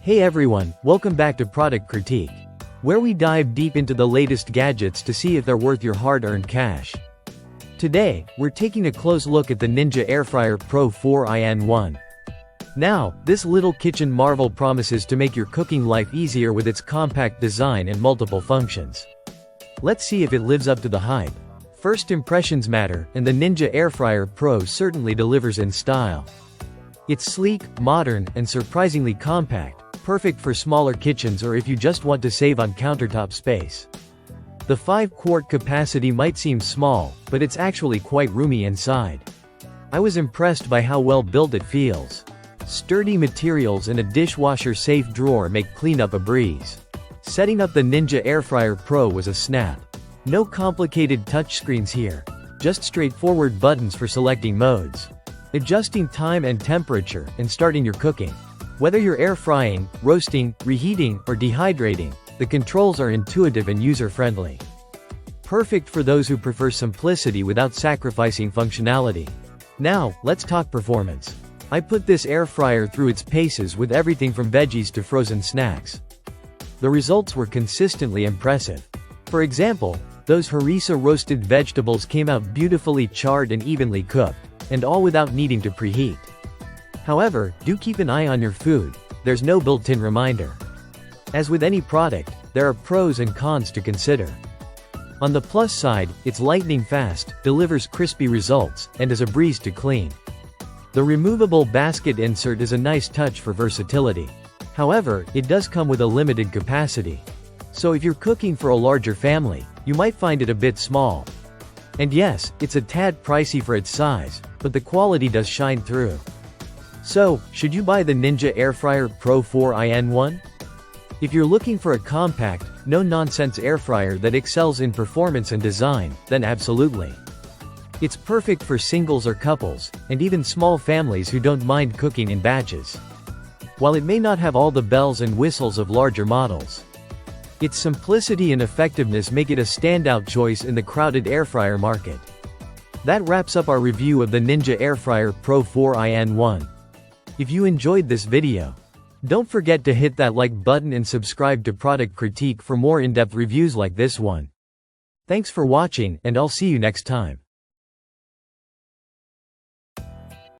Hey everyone, welcome back to Product Critique, where we dive deep into the latest gadgets to see if they're worth your hard-earned cash. Today, we're taking a close look at the Ninja Airfryer Pro 4in1. Now, this little kitchen marvel promises to make your cooking life easier with its compact design and multiple functions. Let's see if it lives up to the hype. First impressions matter, and the Ninja Airfryer Pro certainly delivers in style. It's sleek, modern, and surprisingly compact, perfect for smaller kitchens or if you just want to save on countertop space. The 5-quart capacity might seem small, but it's actually quite roomy inside. I was impressed by how well built it feels. Sturdy materials and a dishwasher-safe drawer make cleanup a breeze. Setting up the Ninja Airfryer Pro was a snap. No complicated touchscreens here, just straightforward buttons for selecting modes, adjusting time and temperature, and starting your cooking. Whether you're air frying, roasting, reheating, or dehydrating, the controls are intuitive and user-friendly. Perfect for those who prefer simplicity without sacrificing functionality. Now, let's talk performance. I put this air fryer through its paces with everything from veggies to frozen snacks. The results were consistently impressive. For example, those harissa roasted vegetables came out beautifully charred and evenly cooked, and all without needing to preheat. However, do keep an eye on your food, there's no built-in reminder. As with any product, there are pros and cons to consider. On the plus side, it's lightning fast, delivers crispy results, and is a breeze to clean. The removable basket insert is a nice touch for versatility. However, it does come with a limited capacity. So if you're cooking for a larger family, you might find it a bit small. And yes, it's a tad pricey for its size, but the quality does shine through. So, should you buy the Ninja Airfryer Pro 4in1? If you're looking for a compact, no-nonsense airfryer that excels in performance and design, then absolutely. It's perfect for singles or couples, and even small families who don't mind cooking in batches. While it may not have all the bells and whistles of larger models, its simplicity and effectiveness make it a standout choice in the crowded airfryer market. That wraps up our review of the Ninja Airfryer Pro 4in1. If you enjoyed this video, don't forget to hit that like button and subscribe to Product Critique for more in-depth reviews like this one. Thanks for watching, and I'll see you next time.